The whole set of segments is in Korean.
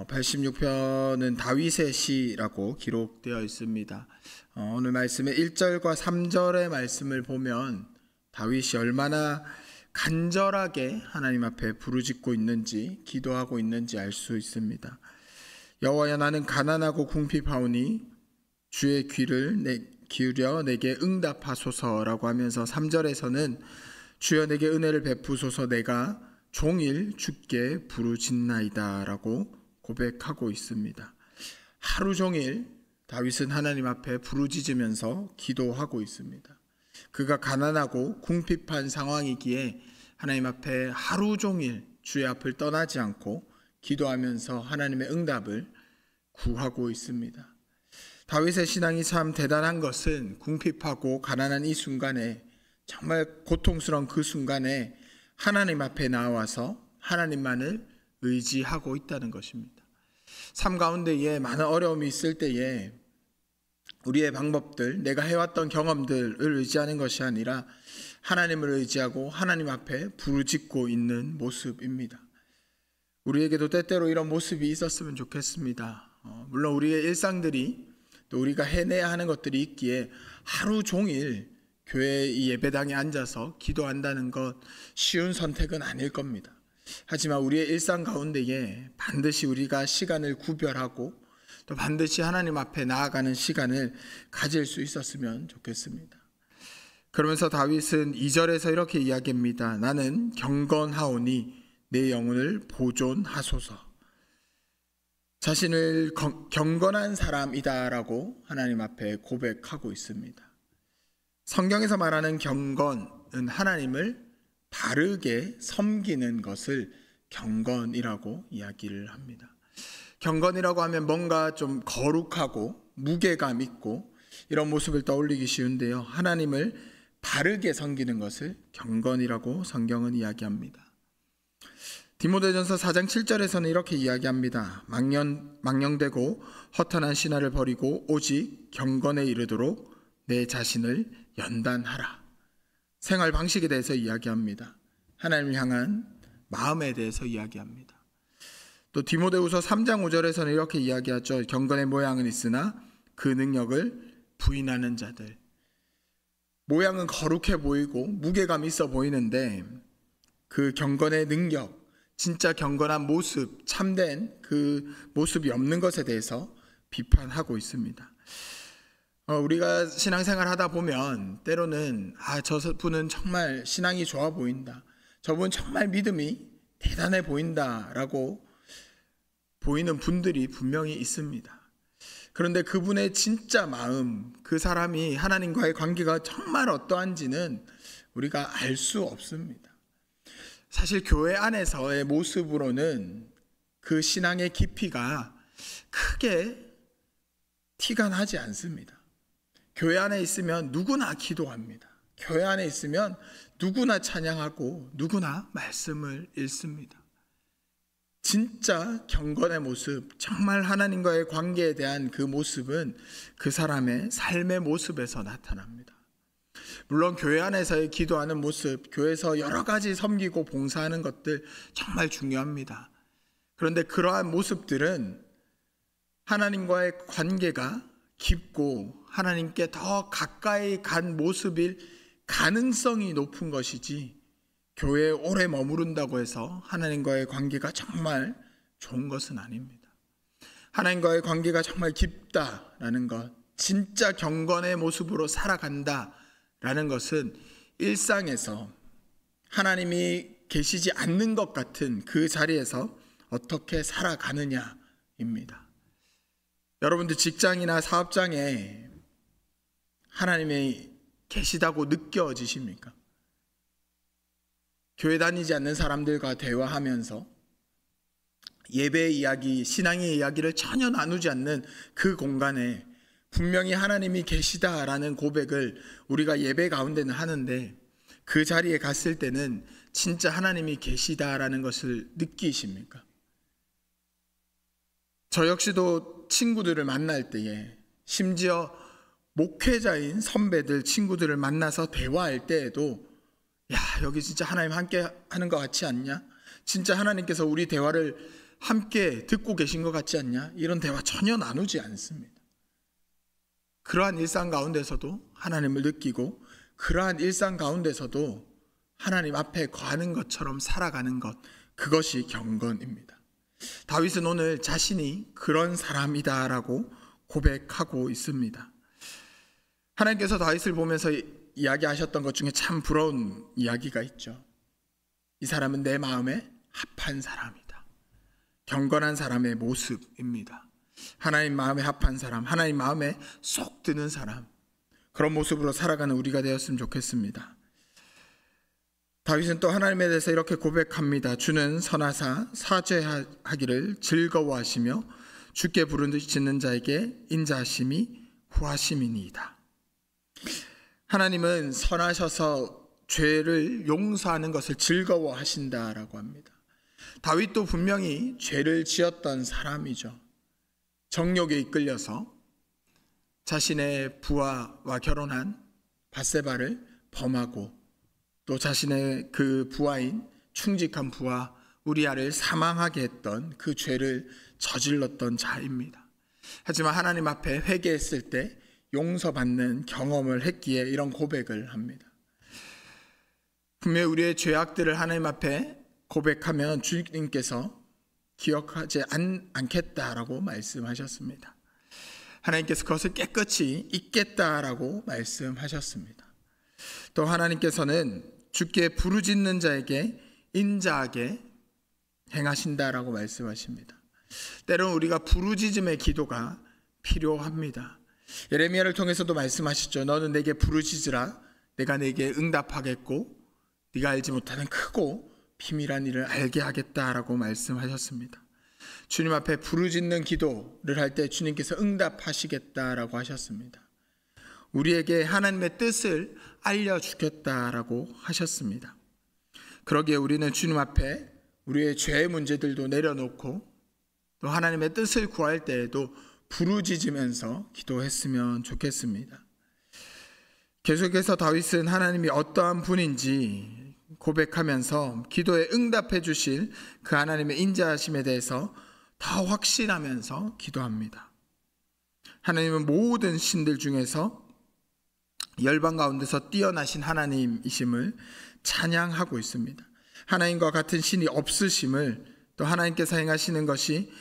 86편은 다윗의 시라고 기록되어 있습니다. 오늘 말씀의 1절과 3절의 말씀을 보면 다윗이 얼마나 간절하게 하나님 앞에 부르짖고 있는지, 기도하고 있는지 알 수 있습니다. 여호와여, 나는 가난하고 궁핍하오니 주의 귀를 기울여 내게 응답하소서라고 하면서 3절에서는 주여 내게 은혜를 베푸소서, 내가 종일 주께 부르짖나이다 라고 고백하고 있습니다. 하루 종일 다윗은 하나님 앞에 부르짖으면서 기도하고 있습니다. 그가 가난하고 궁핍한 상황이기에 하나님 앞에 하루 종일 주의 앞을 떠나지 않고 기도하면서 하나님의 응답을 구하고 있습니다. 다윗의 신앙이 참 대단한 것은 궁핍하고 가난한 이 순간에, 정말 고통스러운 그 순간에 하나님 앞에 나와서 하나님만을 의지하고 있다는 것입니다. 삶 가운데에 많은 어려움이 있을 때에 우리의 방법들, 내가 해왔던 경험들을 의지하는 것이 아니라 하나님을 의지하고 하나님 앞에 부르짖고 있는 모습입니다. 우리에게도 때때로 이런 모습이 있었으면 좋겠습니다. 물론 우리의 일상들이, 또 우리가 해내야 하는 것들이 있기에 하루 종일 교회 이 예배당에 앉아서 기도한다는 것 쉬운 선택은 아닐 겁니다. 하지만 우리의 일상 가운데에 반드시 우리가 시간을 구별하고 또 반드시 하나님 앞에 나아가는 시간을 가질 수 있었으면 좋겠습니다. 그러면서 다윗은 2절에서 이렇게 이야기합니다. 나는 경건하오니 내 영혼을 보존하소서. 자신을 경건한 사람이다라고 하나님 앞에 고백하고 있습니다. 성경에서 말하는 경건은 하나님을 바르게 섬기는 것을 경건이라고 이야기를 합니다. 경건이라고 하면 뭔가 좀 거룩하고 무게감 있고 이런 모습을 떠올리기 쉬운데요. 하나님을 바르게 섬기는 것을 경건이라고 성경은 이야기합니다. 디모데전서 4장 7절에서는 이렇게 이야기합니다. 망령되고 허탄한 신화를 버리고 오직 경건에 이르도록 내 자신을 연단하라. 생활 방식에 대해서 이야기합니다. 하나님을 향한 마음에 대해서 이야기합니다. 또 디모데후서 3장 5절에서는 이렇게 이야기하죠. 경건의 모양은 있으나 그 능력을 부인하는 자들. 모양은 거룩해 보이고 무게감 있어 보이는데 그 경건의 능력, 진짜 경건한 모습, 참된 그 모습이 없는 것에 대해서 비판하고 있습니다. 우리가 신앙생활 하다 보면 때로는 저분은 정말 신앙이 좋아 보인다, 저분 정말 믿음이 대단해 보인다라고 보이는 분들이 분명히 있습니다. 그런데 그분의 진짜 마음, 그 사람이 하나님과의 관계가 정말 어떠한지는 우리가 알 수 없습니다. 사실 교회 안에서의 모습으로는 그 신앙의 깊이가 크게 티가 나지 않습니다. 교회 안에 있으면 누구나 기도합니다. 교회 안에 있으면 누구나 찬양하고 누구나 말씀을 읽습니다. 진짜 경건의 모습, 정말 하나님과의 관계에 대한 그 모습은 그 사람의 삶의 모습에서 나타납니다. 물론 교회 안에서의 기도하는 모습, 교회에서 여러 가지 섬기고 봉사하는 것들 정말 중요합니다. 그런데 그러한 모습들은 하나님과의 관계가 깊고 하나님께 더 가까이 간 모습일 가능성이 높은 것이지, 교회에 오래 머무른다고 해서 하나님과의 관계가 정말 좋은 것은 아닙니다. 하나님과의 관계가 정말 깊다라는 것, 진짜 경건의 모습으로 살아간다라는 것은 일상에서 하나님이 계시지 않는 것 같은 그 자리에서 어떻게 살아가느냐입니다. 여러분들 직장이나 사업장에 하나님이 계시다고 느껴지십니까? 교회 다니지 않는 사람들과 대화하면서 예배의 이야기, 신앙의 이야기를 전혀 나누지 않는 그 공간에 분명히 하나님이 계시다라는 고백을 우리가 예배 가운데는 하는데, 그 자리에 갔을 때는 진짜 하나님이 계시다라는 것을 느끼십니까? 저 역시도 친구들을 만날 때에, 심지어 목회자인 선배들, 친구들을 만나서 대화할 때에도 야, 여기 진짜 하나님 함께 하는 것 같지 않냐? 진짜 하나님께서 우리 대화를 함께 듣고 계신 것 같지 않냐? 이런 대화 전혀 나누지 않습니다. 그러한 일상 가운데서도 하나님을 느끼고 그러한 일상 가운데서도 하나님 앞에 거하는 것처럼 살아가는 것, 그것이 경건입니다. 다윗은 오늘 자신이 그런 사람이다라고 고백하고 있습니다. 하나님께서 다윗을 보면서 이야기하셨던 것 중에 참 부러운 이야기가 있죠. 이 사람은 내 마음에 합한 사람이다. 경건한 사람의 모습입니다. 하나님 마음에 합한 사람, 하나님 마음에 쏙 드는 사람, 그런 모습으로 살아가는 우리가 되었으면 좋겠습니다. 다윗은 또 하나님에 대해서 이렇게 고백합니다. 주는 선하사 사죄하기를 즐거워하시며 주께 부르짖는 자에게 인자하심이 후하심이니이다. 하나님은 선하셔서 죄를 용서하는 것을 즐거워하신다라고 합니다. 다윗도 분명히 죄를 지었던 사람이죠. 정욕에 이끌려서 자신의 부하와 결혼한 밧세바를 범하고 또 자신의 그 부하인 충직한 부하 우리아를 사망하게 했던 그 죄를 저질렀던 자입니다. 하지만 하나님 앞에 회개했을 때 용서받는 경험을 했기에 이런 고백을 합니다. 분명히 우리의 죄악들을 하나님 앞에 고백하면 주님께서 기억하지 않겠다라고 말씀하셨습니다. 하나님께서 그것을 깨끗이 잊겠다라고 말씀하셨습니다. 또 하나님께서는 주께 부르짖는 자에게 인자하게 행하신다라고 말씀하십니다. 때로는 우리가 부르짖음의 기도가 필요합니다. 예레미야를 통해서도 말씀하셨죠. 너는 내게 부르짖으라 내가 내게 응답하겠고 네가 알지 못하는 크고 비밀한 일을 알게 하겠다라고 말씀하셨습니다. 주님 앞에 부르짖는 기도를 할 때 주님께서 응답하시겠다라고 하셨습니다. 우리에게 하나님의 뜻을 알려주겠다라고 하셨습니다. 그러기에 우리는 주님 앞에 우리의 죄의 문제들도 내려놓고 또 하나님의 뜻을 구할 때에도 부르짖으면서 기도했으면 좋겠습니다. 계속해서 다윗은 하나님이 어떠한 분인지 고백하면서 기도에 응답해 주실 그 하나님의 인자하심에 대해서 더 확신하면서 기도합니다. 하나님은 모든 신들 중에서 열방 가운데서 뛰어나신 하나님이심을 찬양하고 있습니다. 하나님과 같은 신이 없으심을 또 하나님께서 행하시는 것이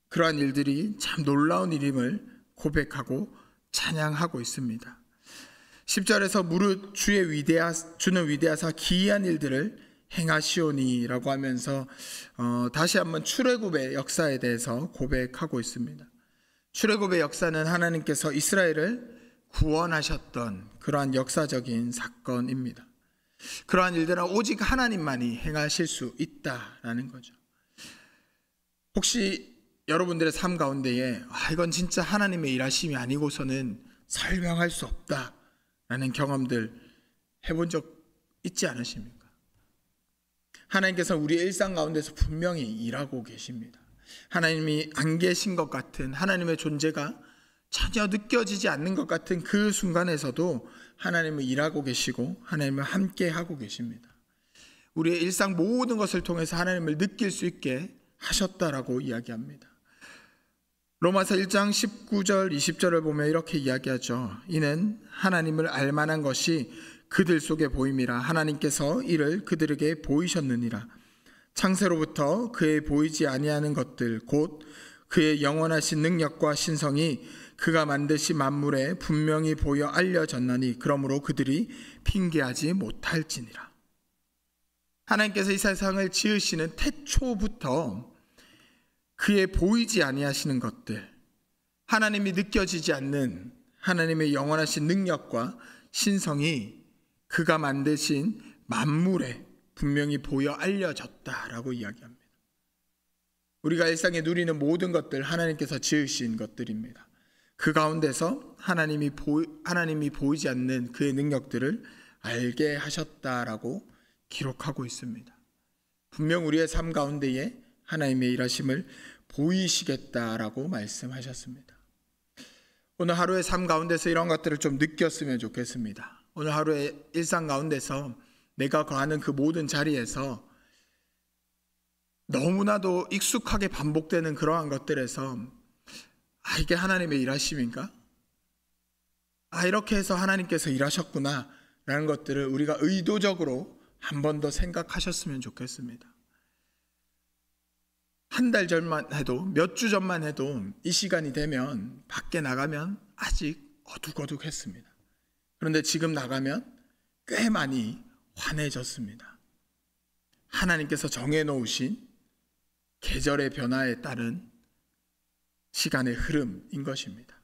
그러한 일들이 참 놀라운 일임을 고백하고 찬양하고 있습니다. 10절에서 무릇 주는 위대하사 기이한 일들을 행하시오니라고 하면서 다시 한번 출애굽의 역사에 대해서 고백하고 있습니다. 출애굽의 역사는 하나님께서 이스라엘을 구원하셨던 그러한 역사적인 사건입니다. 그러한 일들은 오직 하나님만이 행하실 수 있다라는 거죠. 혹시 여러분들의 삶 가운데에 이건 진짜 하나님의 일하심이 아니고서는 설명할 수 없다라는 경험들 해본 적 있지 않으십니까? 하나님께서 우리의 일상 가운데서 분명히 일하고 계십니다. 하나님이 안 계신 것 같은 하나님의 존재가 전혀 느껴지지 않는 것 같은 그 순간에서도 하나님은 일하고 계시고 하나님은 함께 하고 계십니다. 우리의 일상 모든 것을 통해서 하나님을 느낄 수 있게 하셨다라고 이야기합니다. 로마서 1장 19절 20절을 보면 이렇게 이야기하죠. 이는 하나님을 알만한 것이 그들 속에 보임이라 하나님께서 이를 그들에게 보이셨느니라. 창세로부터 그의 보이지 아니하는 것들 곧 그의 영원하신 능력과 신성이 그가 만드신 만물에 분명히 보여 알려졌나니 그러므로 그들이 핑계하지 못할지니라. 하나님께서 이 세상을 지으시는 태초부터 그의 보이지 아니하시는 것들, 하나님이 느껴지지 않는 하나님의 영원하신 능력과 신성이 그가 만드신 만물에 분명히 보여 알려졌다라고 이야기합니다. 우리가 일상에 누리는 모든 것들 하나님께서 지으신 것들입니다. 그 가운데서 하나님이 보이지 않는 그의 능력들을 알게 하셨다라고 기록하고 있습니다. 분명 우리의 삶 가운데에 하나님의 일하심을 보이시겠다라고 말씀하셨습니다. 오늘 하루의 삶 가운데서 이런 것들을 좀 느꼈으면 좋겠습니다. 오늘 하루의 일상 가운데서 내가 거하는 그 모든 자리에서 너무나도 익숙하게 반복되는 그러한 것들에서 이게 하나님의 일하심인가? 이렇게 해서 하나님께서 일하셨구나 라는 것들을 우리가 의도적으로 한 번 더 생각하셨으면 좋겠습니다. 한 달 전만 해도, 몇 주 전만 해도 이 시간이 되면 밖에 나가면 아직 어둑어둑했습니다. 그런데 지금 나가면 꽤 많이 환해졌습니다. 하나님께서 정해놓으신 계절의 변화에 따른 시간의 흐름인 것입니다.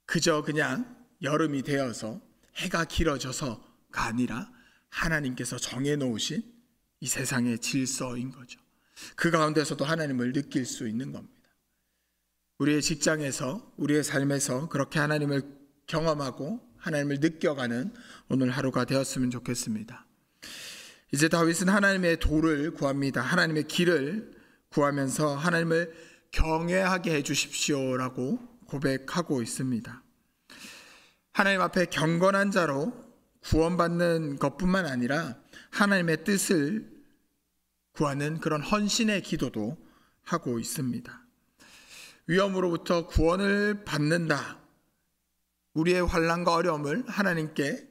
그저 그냥 여름이 되어서 해가 길어져서가 아니라 하나님께서 정해놓으신 이 세상의 질서인 거죠. 그 가운데서도 하나님을 느낄 수 있는 겁니다. 우리의 직장에서, 우리의 삶에서 그렇게 하나님을 경험하고 하나님을 느껴가는 오늘 하루가 되었으면 좋겠습니다. 이제 다윗은 하나님의 도를 구합니다. 하나님의 길을 구하면서 하나님을 경외하게 해주십시오라고 고백하고 있습니다. 하나님 앞에 경건한 자로 구원받는 것뿐만 아니라 하나님의 뜻을 구하는 그런 헌신의 기도도 하고 있습니다. 위험으로부터 구원을 받는다. 우리의 환난과 어려움을 하나님께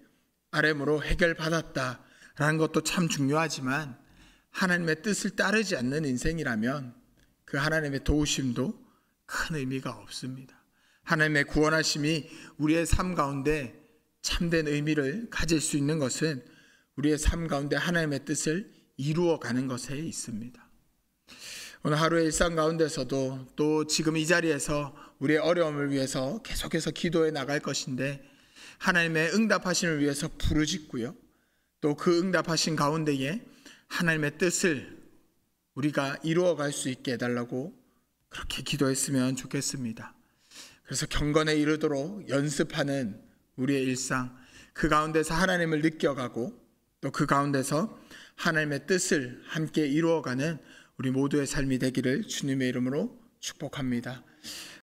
아뢰므로 해결받았다라는 것도 참 중요하지만 하나님의 뜻을 따르지 않는 인생이라면 그 하나님의 도우심도 큰 의미가 없습니다. 하나님의 구원하심이 우리의 삶 가운데 참된 의미를 가질 수 있는 것은 우리의 삶 가운데 하나님의 뜻을 이루어가는 것에 있습니다. 오늘 하루의 일상 가운데서도 또 지금 이 자리에서 우리의 어려움을 위해서 계속해서 기도해 나갈 것인데 하나님의 응답하심을 위해서 부르짖고요. 또 그 응답하신 가운데에 하나님의 뜻을 우리가 이루어갈 수 있게 해달라고 그렇게 기도했으면 좋겠습니다. 그래서 경건에 이르도록 연습하는 우리의 일상, 그 가운데서 하나님을 느껴가고 또 그 가운데서 하나님의 뜻을 함께 이루어가는 우리 모두의 삶이 되기를 주님의 이름으로 축복합니다.